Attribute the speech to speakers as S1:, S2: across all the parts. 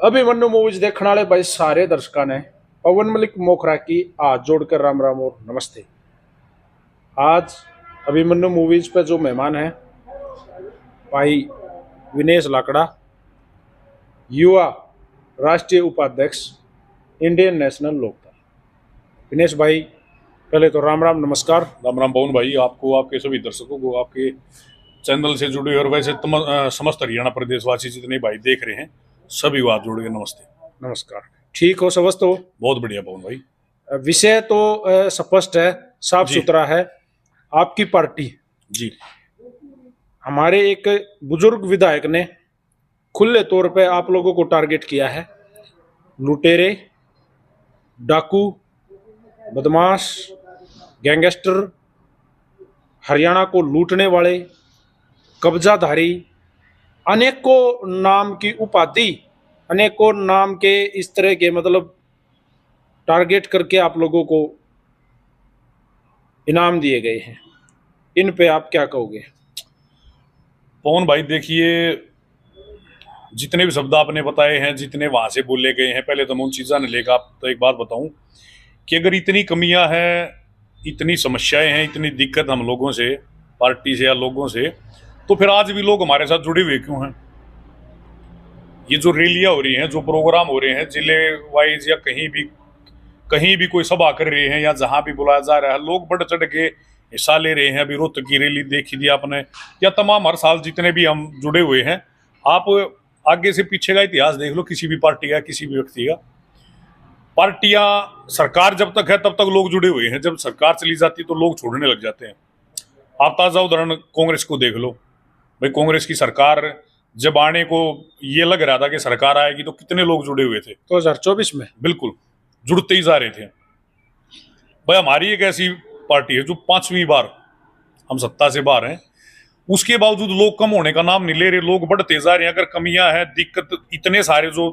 S1: Abhimanyu movies देखने वाले भाई सारे दर्शकों ने पवन मलिक मोखरा की हाथ जोड़कर राम राम और नमस्ते। आज अभिमन्यु मूवीज पे जो मेहमान हैं भाई विनेश लाकड़ा, युवा राष्ट्रीय उपाध्यक्ष इंडियन नेशनल लोकदल। विनेश भाई पहले तो राम राम नमस्कार।
S2: राम राम पवन भाई, आपको, आपके सभी दर्शकों को, आपके चैनल से जुड़े और वैसे समस्त हरियाणा प्रदेशवासी जितने भाई देख रहे हैं सभी को हाथ जोड़ के नमस्ते।
S1: नमस्कार। ठीक हो, स्वस्थ हो?
S2: बहुत बढ़िया पवन भाई।
S1: विषय तो स्पष्ट है, साफ सुथरा है। आपकी पार्टी
S2: जी,
S1: हमारे एक बुजुर्ग विधायक ने खुले तौर पे आप लोगों को टारगेट किया है। लुटेरे, डाकू, बदमाश, गैंगस्टर, हरियाणा को लूटने वाले, कब्जाधारी, अनेकों नाम की उपाधि, अनेकों नाम के इस तरह के मतलब टारगेट करके आप लोगों को इनाम दिए गए हैं। इन पे आप क्या कहोगे?
S2: पवन भाई देखिए, जितने भी शब्द आपने बताए हैं, जितने वहां से बोले गए हैं, पहले तो मैं उन चीज़ों ने लेकर आप तो एक बात बताऊं कि अगर इतनी कमियां हैं, इतनी समस्याएं हैं, इतनी दिक्कत हम लोगों से, पार्टी से या लोगों से, तो फिर आज भी लोग हमारे साथ जुड़े हुए क्यों हैं? ये जो रैलियां हो रही हैं, जो प्रोग्राम हो रहे हैं जिले वाइज या कहीं भी कोई सभा कर रहे हैं या जहां भी बुलाया जा रहा है, लोग बढ़ चढ़ के हिस्सा ले रहे हैं। अभी रोहतक की रैली देखी थी आपने, या तमाम हर साल जितने भी हम जुड़े हुए हैं, आप आगे से पीछे का इतिहास देख लो किसी भी पार्टी का, किसी भी व्यक्ति का। पार्टियां, सरकार जब तक है तब तक लोग जुड़े हुए हैं, जब सरकार चली जाती तो लोग छोड़ने लग जाते हैं। आप ताजा उदाहरण कांग्रेस को देख लो भाई। कांग्रेस की सरकार जब आने को ये लग रहा था कि सरकार आएगी तो कितने लोग जुड़े हुए थे
S1: 2024 में,
S2: बिल्कुल जुड़ते ही जा रहे थे। भाई हमारी एक ऐसी पार्टी है जो 5वीं बार हम सत्ता से बाहर हैं, उसके बावजूद लोग कम होने का नाम नहीं ले रहे, लोग बढ़ते जा रहे हैं। अगर कमियां हैं, दिक्कत, इतने सारे जो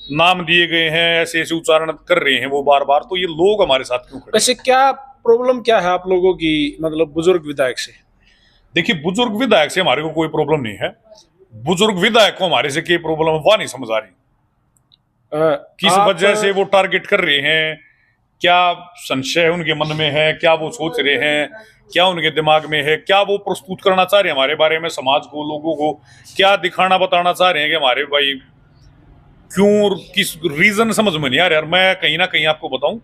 S2: नाम दिए गए हैं, ऐसे ऐसे उच्चारण कर रहे हैं वो बार बार, तो ये लोग हमारे साथ क्यों खड़े?
S1: वैसे क्या प्रॉब्लम क्या है आप लोगों की, मतलब बुजुर्ग विधायक से?
S2: देखिए, बुजुर्ग विधायक से हमारे को कोई प्रॉब्लम नहीं है। बुजुर्ग विधायक को हमारे से क्या प्रॉब्लम है वह नहीं समझ आ रही। किस वजह से वो टारगेट कर रहे हैं, क्या संशय उनके मन में है, क्या वो सोच रहे हैं, क्या उनके दिमाग में है, क्या वो प्रस्तुत करना चाह रहे हैं हमारे बारे में, समाज को, लोगों को क्या दिखाना बताना चाह रहे हैं कि हमारे भाई क्यों, किस रीजन समझ में नहीं आ रहा। यार मैं कहीं ना कहीं आपको बताऊं,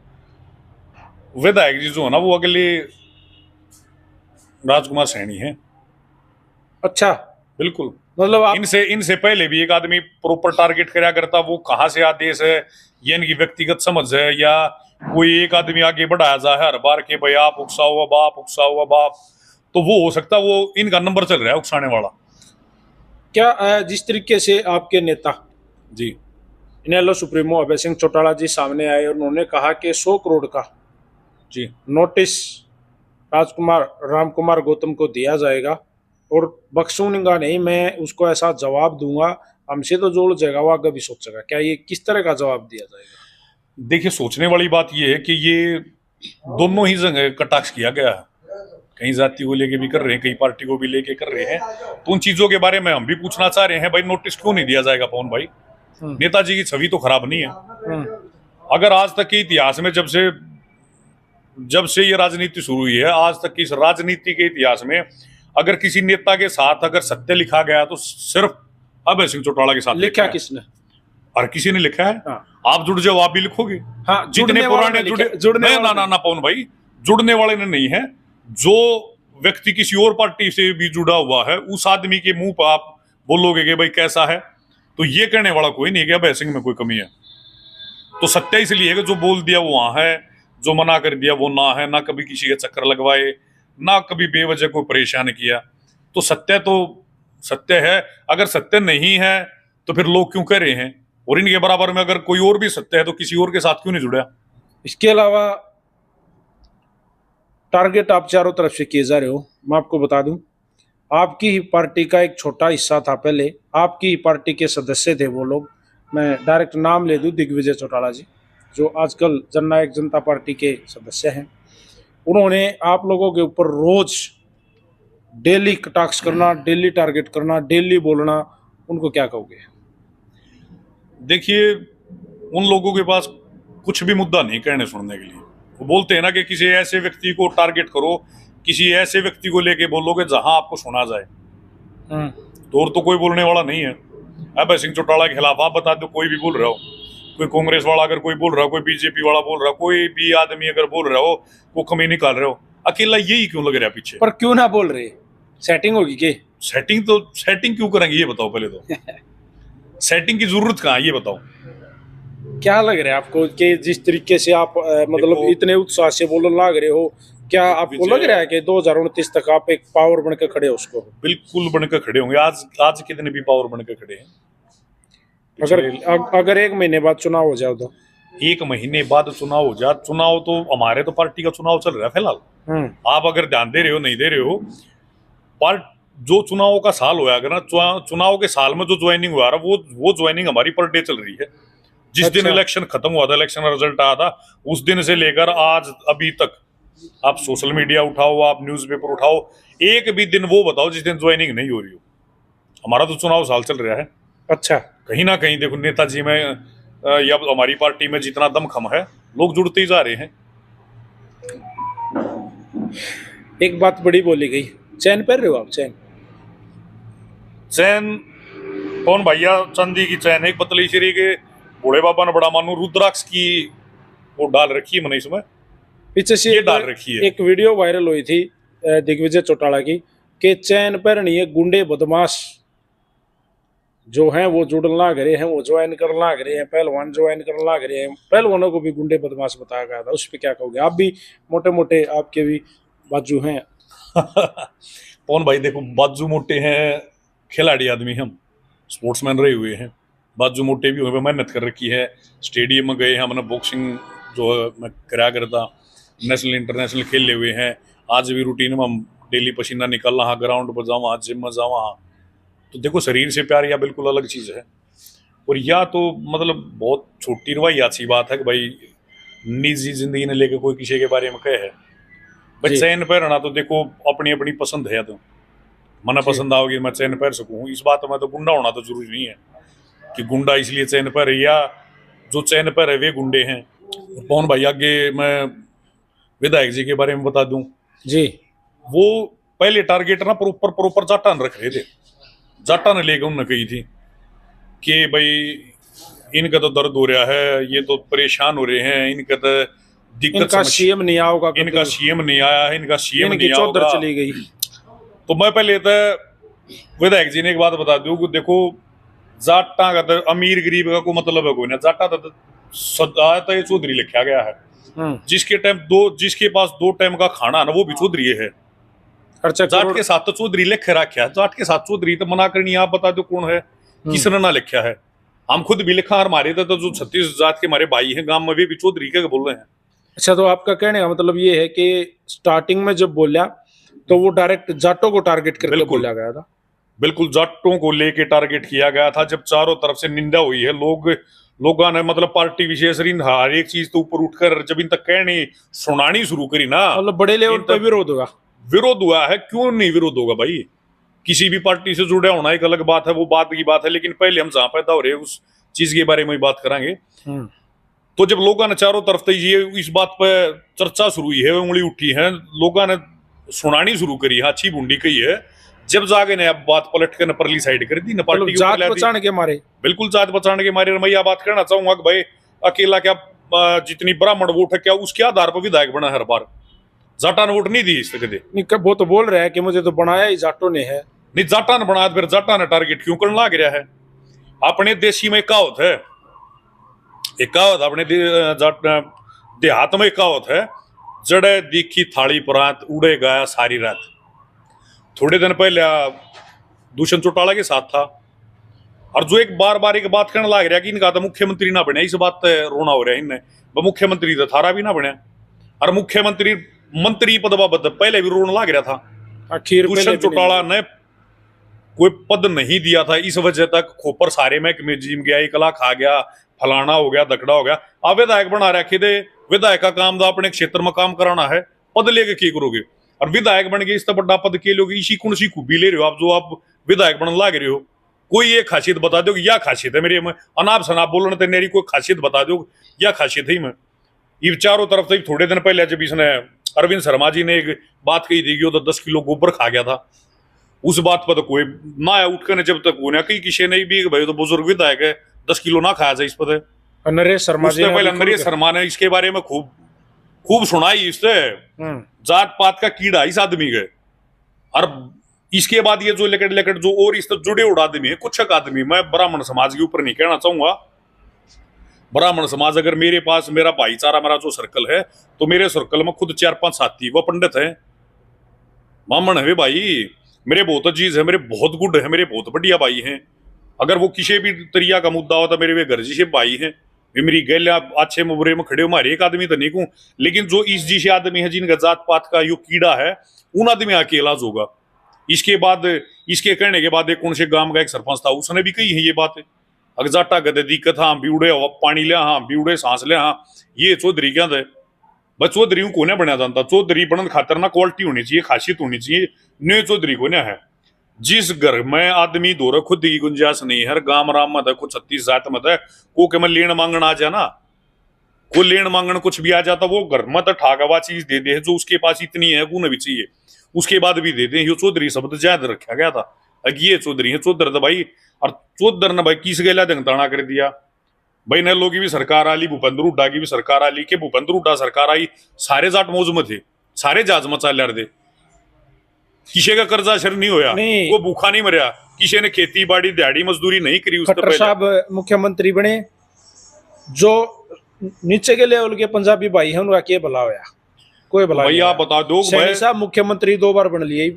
S2: विधायक जी जो है ना वो अगले राजकुमार सैनी है।
S1: अच्छा,
S2: बिल्कुल।
S1: मतलब आप
S2: इनसे पहले भी एक आदमी प्रॉपर टारगेट करा करता, वो कहाँ से आदेश है, ये इनकी व्यक्तिगत समझ है, या कोई एक आदमी आगे बढ़ाया जा है हर बार के भाई आप उकसाओ अब, आप उकसाओ अब आप, तो वो हो सकता है वो इनका नंबर चल रहा है उकसाने वाला।
S1: क्या जिस तरीके से आपके नेता
S2: जी,
S1: इनेलो सुप्रीमो अभय सिंह चौटाला जी सामने आए और उन्होंने कहा कि 100 करोड़ का
S2: जी,
S1: नोटिस राम कुमार गौतम को दिया जाएगा और बख्शूंगा नहीं, मैं उसको ऐसा जवाब दूंगा, हमसे तो जोड़ जाएगा, वो आगे भी सोचेगा। क्या ये किस तरह का जवाब दिया जाएगा?
S2: देखिए, सोचने वाली बात ये है कि ये दोनों ही जगह कटाक्ष किया गया है। कहीं जाति को लेके भी कर रहे हैं, कई पार्टी को भी लेके कर रहे हैं, तो उन चीजों के बारे में हम भी पूछना चाह रहे हैं भाई नोटिस क्यों नहीं दिया जाएगा पवन भाई? नेताजी की छवि तो खराब नहीं है। अगर आज तक के इतिहास में जब से ये राजनीति शुरू हुई है, आज तक की इस राजनीति के इतिहास में अगर किसी नेता के साथ अगर सत्य लिखा गया तो सिर्फ अभय सिंह चौटाला के साथ
S1: लिखा किसने?
S2: हर किसी ने लिखा है।
S1: हाँ।
S2: आप जुड़ जाओ, आप भी लिखोगे।
S1: हाँ,
S2: जितने पुराने जुड़ने ना पवन भाई, जुड़ने वाले ने नहीं है, जो व्यक्ति किसी और पार्टी से भी जुड़ा हुआ है उस आदमी के मुंह पर आप बोलोगे कि भाई कैसा है, तो ये कहने वाला कोई नहीं कि अभय सिंह में कोई कमी है। तो सत्य इसलिए है कि जो बोल दिया वो वहां है, जो मना कर दिया वो ना है, ना कभी किसी का चक्कर लगवाए, ना कभी बेवजह को परेशान किया। तो सत्य है। अगर सत्य नहीं है तो फिर लोग क्यों कह रहे हैं? और इनके बराबर में अगर कोई और भी सत्य है तो किसी और के साथ क्यों नहीं जुड़ा?
S1: इसके अलावा टारगेट आप चारों तरफ से किए जा रहे हो। मैं आपको बता दूं, आपकी ही पार्टी का एक छोटा हिस्सा था, पहले आपकी ही पार्टी के सदस्य थे वो लोग। मैं डायरेक्ट नाम ले दूं, दिग्विजय चौटाला जी, जो आजकल जननायक जनता पार्टी के सदस्य हैं। उन्होंने आप लोगों के ऊपर रोज डेली कटाक्ष करना, डेली टारगेट करना, डेली बोलना, उनको क्या कहोगे?
S2: देखिए, उन लोगों के पास कुछ भी मुद्दा नहीं कहने सुनने के लिए। वो बोलते हैं ना कि किसी ऐसे व्यक्ति को टारगेट करो, किसी ऐसे व्यक्ति को लेके बोलो कि जहां आपको सुना जाए। तो और तो कोई बोलने वाला नहीं है। अभय सिंह चौटाला के खिलाफ आप बता दो, कोई भी बोल रहा हो, कोई कांग्रेस वाला अगर कोई बोल रहा हो, कोई बीजेपी वाला बोल रहा हो, कोई भी आदमी अगर बोल रहा हो, वो कमी निकाल रहे हो, अकेला यही क्यों लग रहा है पीछे?
S1: पर क्यों ना बोल रहे? सेटिंग होगी के?
S2: सेटिंग क्यों करेंगे ये बताओ पहले तो। सेटिंग की जरूरत कहाँ है ये बताओ।
S1: क्या लग रहा है आपको कि जिस तरीके से आप मतलब
S2: देखो,
S1: इतने उत्साह से बोलने लग रहे हो, क्या आपको लग रहा है कि 2029 तक आप एक पावर बनकर खड़े हो? उसको
S2: बिल्कुल बनकर खड़े होंगे। आज के दिन भी पावर बनकर खड़े हैं।
S1: अगर एक महीने बाद चुनाव हो जाए तो?
S2: एक महीने बाद चुनाव हो जाए, चुनाव तो हमारे तो पार्टी का चुनाव चल रहा है फिलहाल। आप अगर ध्यान दे रहे हो नहीं दे रहे हो, पार्ट जो चुनाव का साल होया अगर ना, चुनाव के साल में जो ज्वाइनिंग हुआ वो ज्वाइनिंग हमारी पर डे चल रही है। जिस दिन इलेक्शन खत्म हुआ था, इलेक्शन का रिजल्ट आया था, उस दिन से लेकर आज अभी तक आप सोशल मीडिया उठाओ, आप न्यूज़पेपर उठाओ, एक भी दिन वो बताओ जिस दिन ज्वाइनिंग नहीं हो रही हो। हमारा तो चुनाव साल चल रहा है।
S1: अच्छा,
S2: कहीं ना कहीं देखो नेताजी में या हमारी पार्टी में जितना दमखम है, लोग जुड़ते ही जा रहे हैं।
S1: एक बात बड़ी बोली गई, चैन पहन रहे हो आप?
S2: चैन कौन भैया? चांदी की चैन, एक पतली शरी के भोले बाबा ने बड़ा मानू रुद्राक्ष की वो डाल रखी है मैंने इसमें,
S1: पीछे से
S2: ये डाल रखी है।
S1: एक वीडियो वायरल हुई थी दिग्विजय चौटाला की कि चैन पहननी है, गुंडे बदमाश जो हैं वो जुड़न लाग रहे हैं, वो ज्वाइन कर लाग रहे हैं, पहलवान ज्वाइन कर लाग रहे हैं। पहलवानों को भी गुंडे बदमाश बताया गया था, उस पर क्या कहोगे? आप भी मोटे मोटे, आपके भी बाजू हैं।
S2: कौन भाई? देखो, बाजू मोटे हैं, खिलाड़ी आदमी हम, स्पोर्ट्समैन रहे हुए हैं, बाजू मोटे भी हुए, मेहनत कर रखी है। स्टेडियम में गए हैं, हमने बॉक्सिंग जो मैं करा करता, नेशनल इंटरनेशनल खेले हुए हैं। आज भी रूटीन में हम डेली पसीना निकल रहा, ग्राउंड पर जावा, जिम में जावा। तो देखो, शरीर से प्यार या बिल्कुल अलग चीज़ है। और या तो मतलब बहुत छोटी रवायात सी बात है कि भाई निजी जिंदगी ने लेके कोई किसी के बारे में कहे है। भाई चैन पहनना तो देखो अपनी अपनी पसंद है, तो मना पसंद आओगी मैं चैन पहन सकूँ, इस बात में तो गुंडा होना तो जरूरी नहीं है कि गुंडा इसलिए चैन पहने या जो चैन पहने वे गुंडे हैं। पवन भाई, आगे मैं विधायक जी के बारे में बता दूं
S1: जी।
S2: वो पहले टारगेट ना प्रॉपर जाटा रख रहे थे। जाटा ने लेकर उन्होंने कही थी कि भाई इनका तो दर्द हो रहा है, ये तो परेशान हो रहे हैं, इनका तो दिक्कत,
S1: इनका सीएम नहीं आओगा,
S2: इनका सीएम नहीं आया है, इनका सीएम नहीं
S1: चौधर चली गई।
S2: तो मैं पहले तो विधायक जी ने एक बात बता दूं कि देखो, जाटा का तो अमीर गरीब का कोई मतलब है कोई ना। जाटा तो चौधरी लिखा गया है, जिसके पास 2 टाइम का खाना ना वो भी चौधरी है। जाट के साथ तो चौधरी लिख रखा है, जाट के साथ चौधरी तो मना करनी। आप बता दो कौन है, किसने ना लिखा है? हम खुद भी लिखा, हमारे तो जो 36 जात के हमारे भाई हैं गांव में भी चौधरी के बोल रहे हैं।
S1: अच्छा, तो आपका कहने का मतलब ये है कि स्टार्टिंग में जब बोला तो वो डायरेक्ट जाटों को टारगेट करके बोला गया था?
S2: बिल्कुल, जाटों को लेके टारगेट किया गया था। जब चारों तरफ से निंदा हुई है, लोगों ने मतलब पार्टी विशेष हर एक चीज तो ऊपर उठकर जब इन तक कहनी सुनानी शुरू करी ना,
S1: मतलब बड़े लेवल पर
S2: विरोध हुआ है। क्यों नहीं विरोध होगा भाई? किसी भी पार्टी से जुड़े होना एक अलग बात है, वो बात की बात है, लेकिन पहले हम जहां पैदा हो रहे हैं उस चीज के बारे में बात करेंगे। तो जब लोगों ने चारों तरफ ये इस बात पर चर्चा शुरू हुई है, उंगली उठी है, लोगों ने सुनानी शुरू करी है, अच्छी बूंदी कही है, जब जाके ने अब बात पलट कर परली साइड कर दी, पार्टी
S1: जात बचाने के मारे।
S2: बिल्कुल, जात बचाने के मारे। मैं यह बात कहना चाहूंगा कि भाई अकेला क्या जितनी ब्राह्मण वोट है क्या उसके आधार पर विधायक बना हर बार? जाटा ने वोट नहीं दी इस कदे।
S1: वो तो बोल रहा है कि मुझे तो बनाया ही जाटों ने है।
S2: नहीं, जाटा ने बनाया, फिर जाटा ने टारगेट क्यों करने लग रहा है? अपने देशी में कहावत है, अपने देहात में कहावत है, जड़े दिखी थाली परात उड़े गाया सारी रात। थोड़े दिन पहले दुष्यंत चौटाला के साथ था, और जो एक बार एक बात करने लग रहा कि इनका तो मुख्यमंत्री ना बने, इस बात पे रोना हो रहा है इनने। मुख्यमंत्री तो थारा भी ना बने, और मुख्यमंत्री मंत्री पद बाबत पहले भी रोना लग रहा था। दुष्यंत चौटाला ने कोई पद नहीं दिया था, इस वजह तक खोपर सारे महकमे जिम गया, 1 लाख आ गया, फलाना हो गया, दकड़ा हो गया। अब विधायक बना रखे थे, विधायक का काम था अपने क्षेत्र में काम कराना है, पद लेके क्या करोगे? और विधायक बन गए, इस बड़ा पद के लोग इसी कौन सी खूबी ले रहे हो आप, जो आप विधायक बनने लग रहे हो? कोई एक खासियत बता दो या खासियत है मेरी में अनाप शनाप बोलने ते मेरी कोई खासियत बता दो या खासियत है मैं ये चारों तरफ से थोड़े दिन पहले जब इसने अरविंद शर्मा जी ने एक बात कही थी कि वो तो 10 किलो गोबर खा गया था, उस बात पर तो कोई ना आया उठ कर जब तक होने कहीं किसी ने भी भाई तो बुजुर्ग विधायक है 10 किलो ना खाया जाए इस पर
S1: नरेश शर्मा जी
S2: पहले नरेश शर्मा ने इसके बारे में खूब सुनाई इससे जात पात का कीड़ा इस आदमी के। और इसके बाद ये जो लेकर जो और इससे जुड़े उड़ आदमी है कुछ एक आदमी, मैं ब्राह्मण समाज के ऊपर नहीं कहना चाहूंगा, ब्राह्मण समाज अगर मेरे पास मेरा भाईचारा मेरा जो सर्कल है तो मेरे सर्कल में खुद 4-5 साथी वो पंडित है, ब्राह्मण है भाई, मेरे बहुत अजीज है, मेरे बहुत गुड है, मेरे बहुत बढ़िया भाई हैं। अगर वो किसी भी तरिया का मुद्दा होता मेरे वे घर जैसे भाई हैं, वे मेरी गैल्या अच्छे मुबरे में खड़े हो, मारे एक आदमी तो नहीं कहूं, लेकिन जो इस जैसे आदमी है जिनका जात पात का यो कीड़ा है उन आदमी आके इलाज होगा। इसके बाद इसके कहने के बाद एक कौन से गांव का एक सरपंच था उसने भी कही है ये बात, अगर जाटा गदे दिक्कत हाँ बीउड़े पानी लिया हाँ बीउड़े सांस लिया हाँ, ये चौधरी क्या था बस चौधरी को ने बनया जानता, चौधरी बनने खातर ना क्वालिटी होनी चाहिए, खासियत होनी चाहिए, न्यू चौधरी को है। जिस घर में आदमी दो खुद की गुंजाइश नहीं है, हर गांव राम मत है, कुछ 36 जात मत है, को के मैं लेन मांगन आ जाना, को लेन मांगन कुछ भी आ जाता वो घर में तो ठाकवा चीज दे दे जो उसके पास इतनी है वो भी चाहिए उसके बाद भी दे दे। ये चौधरी शब्द ज्यादा रखा गया था, ये चौधरी है चौधर तो भाई, और चौधर ने भाई किस गैला दंगताना कर दिया भाई, न लोग की भी सरकार आली, भूपेंद्र हुड्डा की भी सरकार आली, के भूपेंद्र हुड्डा सरकार आई सारे जाट मौज में थे, सारे जहाज मचा लिया दे, किसी का कर्जा शर नहीं होया, वो भूखा नहीं मरिया, किसी ने खेती बाड़ी दिहाड़ी मजदूरी नहीं करी उसके
S1: खट्टर साहब मुख्यमंत्री बने, जो नीचे के लेवल के पंजाबी भाई हैं उनका क्या भला होया, कोई भला
S2: भाई आप बता दो
S1: सैनी साहब मुख्यमंत्री 2 बार बन लिए,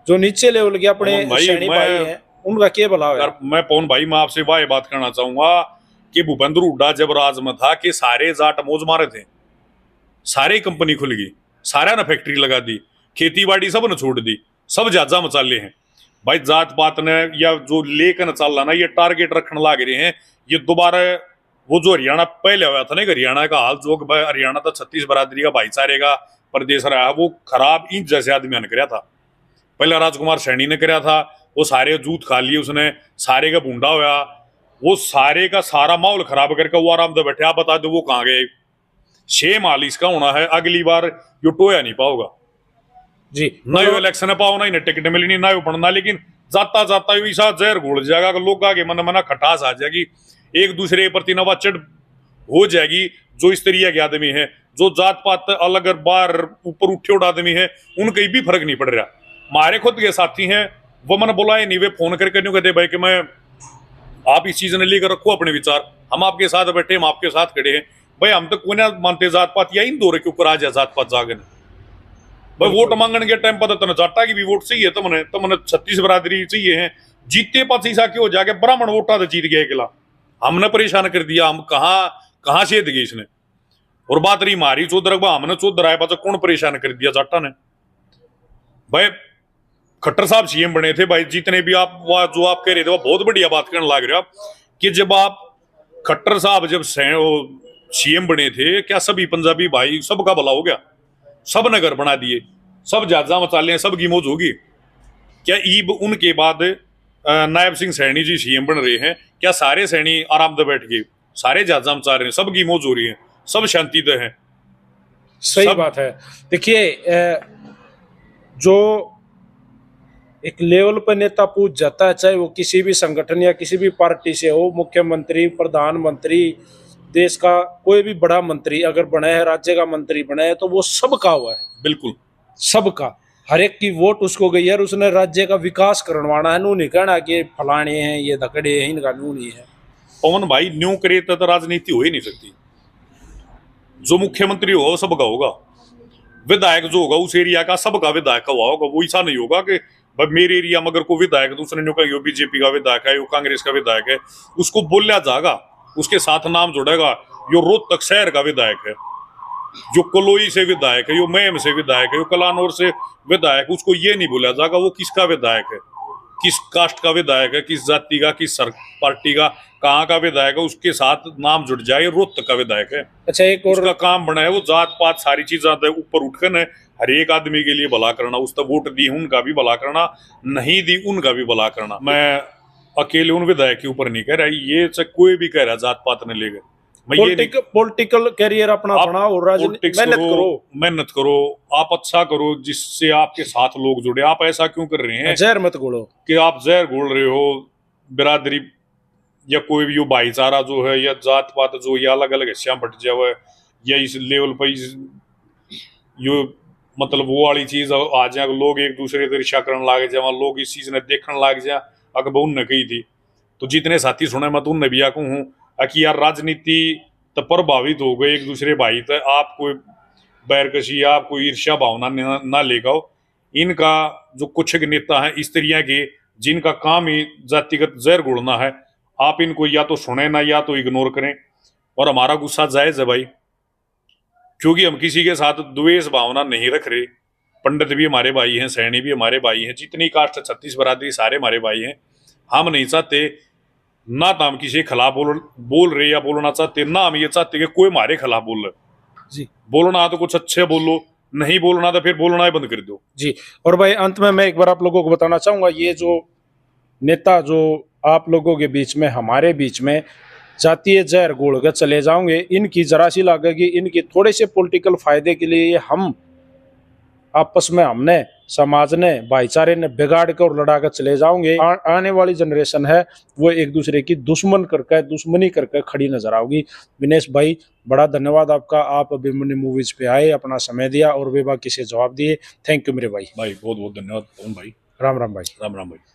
S1: जो नीचे लेवल के अपने सैनी भाई हैं उनका क्या भला होया।
S2: मैं पवन भाई मैं आपसे वाह बात करना चाहूंगा कि भूपेंद्र हुड्डा जब राज में था कि सारे जाट मौज मारे थे, सारे कंपनी खुल गई, सारा ने फैक्ट्री लगा दी, खेती बाड़ी सब ने छोड़ दी, सब जाजा मचाले हैं भाई, जात पात ने या जो लेकर चल रहा ना ये टारगेट रखने लग रहे हैं। ये दोबारा वो जो हरियाणा पहले हुआ था ना, हरियाणा का हाल जो हरियाणा तो 36 बरादरी का भाईचारे का प्रदेश रहा, वो खराब इन जैसे आदमी ने कराया था, पहले राजकुमार सैनी ने कराया था, वो सारे जूत खा लिए उसने, सारे का भूडा होया, वो सारे का सारा माहौल खराब करके वो आराम से बैठे। आप बता दो वो कहाँ गए, 6 माल इसका होना है, अगली बार यो टोया नहीं पाओगा
S1: जी,
S2: ना यो इलेक्शन पाओ ना इन्हें टिकट मिलनी ना यो बनना, लेकिन जाता जाता यो ऐसा जहर घोल जाएगा कि लोग आगे मन मना खटास आ जाएगी, एक दूसरे के प्रति नवा चिड़ हो जाएगी। जो इस तरीके के आदमी है, जो जात पात अलग बार ऊपर उठे उठ आदमी है, उनका भी फर्क नहीं पड़ रहा। हमारे खुद के साथी हैं वो मैंने बुलाए नहीं, वे फोन करके नहीं कहते भाई कि मैं आप इस चीज ने लेकर रखो अपने विचार, हम आपके साथ बैठे, हम आपके साथ खड़े हैं भाई, हम तो कोई ना मानते जात पात, या इन दौरे के ऊपर आ जाए जात पात जागन भाई, वोट मांगने के टाइम पर तो जाटा की भी वोट चाहिए, तुमने 36 बरादरी चाहिए है, जीतते पास ऐसा क्यों जाके ब्राह्मण वोटा तो जीत गए किला, हमने परेशान कर दिया, हम कहाँ से गए इसने। और बात रही मारी चौधर, हमने चौधर आए पास कौन परेशान कर दिया जाटा ने भाई। खट्टर साहब सीएम बने थे भाई, जितने भी आप जो आप कह रहे थे वो बहुत बढ़िया बात करने लग रहे हो आप, कि जब आप खट्टर साहब जब सीएम बने थे क्या सभी पंजाबी भाई सबका भला हो गया, सब ने घर बना दिए, सब जहाजा मचाले, सब की मौज होगी क्या? ईब उनके बाद नायब सिंह सैनी जी सीएम बन रहे हैं, क्या सारे सैनी आराम से बैठ गए, सारे जहाजा मचा रहे हैं, सबकी मौज हो रही है, सब शांति से है।
S1: सही बात है। देखिए जो एक लेवल पर नेता पूछ जाता है, चाहे वो किसी भी संगठन या किसी भी पार्टी से हो, मुख्यमंत्री, प्रधानमंत्री, देश का कोई भी बड़ा मंत्री अगर बना है, राज्य का मंत्री बना है, तो वो सबका हुआ है,
S2: बिल्कुल सबका,
S1: हर एक की वोट उसको गई है, उसने राज्य का विकास करवाना है, नू नहीं कहना कि फलाने हैं, ये धकड़े हैं, इनका नू नहीं है।
S2: पवन भाई न्यू करे तो राजनीति हो ही नहीं सकती, जो मुख्यमंत्री होगा सबका होगा, विधायक जो होगा उस एरिया का सबका विधायक हुआ होगा, वो ऐसा नहीं होगा कि मेरे एरिया में अगर कोई विधायक दूसरे ने कहा बीजेपी का विधायक है, यो कांग्रेस का विधायक है, उसको बोलिया जाएगा, उसके साथ नाम जुड़ेगा, यो रोहतक शहर का विधायक है, जो कलोई से विधायक है, यो मेम से विधायक है, यो कलानौर से विधायक, उसको ये नहीं बोला जाएगा वो किसका विधायक है, किस कास्ट का विधायक है, किस जाति का, किस पार्टी का, कहाँ का विधायक है, उसके साथ नाम जुड़ जाए रोहतक का विधायक है।
S1: अच्छा, एक और
S2: उसका काम बना है वो जात पात सारी चीजें ऊपर उठकर हर एक आदमी के लिए भला करना, उस तक वोट दी उनका भी भला करना, नहीं दी उनका भी भला करना। मैं अकेले उन विधायक के ऊपर नहीं कह रहा, ये चाहे कोई भी कह रहा जात पात ने लेकर। मैं ये नहीं,
S1: पॉलिटिकल कैरियर अपना
S2: आप
S1: बनाओ और राजनीति
S2: पॉलिटिक्स
S1: मेहनत
S2: करो,
S1: करो,
S2: मेहनत करो, आप अच्छा करो जिससे आपके साथ लोग जुड़े। आप ऐसा क्यों कर रहे हैं
S1: जहर मत घोलो
S2: कि आप जहर घोल रहे हो बिरादरी या कोई भी यो भाईचारा जो है या जात पात जो या अलग अलग हिस्सा बट जावे या इस लेवल पर यो मतलब वो वाली चीज आ जाए, लोग एक दूसरे से ईर्ष्या करने लग जाए, लोग इस चीज ने देखने लग जाए। अगर उनने कही थी तो जितने साथी सुने मैं तो उनने भी आकू हूँ कि यार राजनीति तो प्रभावित हो गए एक दूसरे भाई तो आप कोई बैरकशी आप कोई ईर्ष्या भावना ना लेगाओ। इनका जो कुछ नेता हैं इस तरह के जिनका काम ही जातिगत जहर घोलना है, आप इनको या तो सुने ना या तो इग्नोर करें। और हमारा गुस्सा जायज है भाई, क्योंकि हम किसी के साथ द्वेष भावना नहीं रख रहे। पंडित भी हमारे भाई हैं, सैनी भी हमारे भाई हैं, जितनी कास्ट 36 बरादरी सारे हमारे भाई हैं। हम नहीं चाहते ना तो हम किसी के खिलाफ बोल रहे या बोलना चाहते, ना हम ये चाहते कि कोई हमारे खिलाफ बोल रहे
S1: जी।
S2: बोलना तो कुछ अच्छे बोलो, नहीं बोलना तो फिर बोलना ही बंद कर दो
S1: जी। और भाई अंत में मैं एक बार आप लोगों को बताना चाहूंगा, ये जो नेता जो आप लोगों के बीच में हमारे बीच में जातीय जहर घोल कर चले जाओगे, इनकी जरा सी लगेगी, इनके थोड़े से पॉलिटिकल फायदे के लिए हम आपस में हमने समाज ने भाईचारे ने बिगाड़ कर और लड़ा कर चले जाओगे। आने वाली जनरेशन है वो एक दूसरे की दुश्मनी करके खड़ी नजर आओगी। विनेश भाई बड़ा धन्यवाद आपका, आप अभिमन्यु मूवीज पे आए, अपना समय दिया और बेबाकी से जवाब दिए। थैंक यू मेरे भाई।
S2: बहुत बहुत धन्यवाद भाई।
S1: राम राम भाई।
S2: राम राम भाई।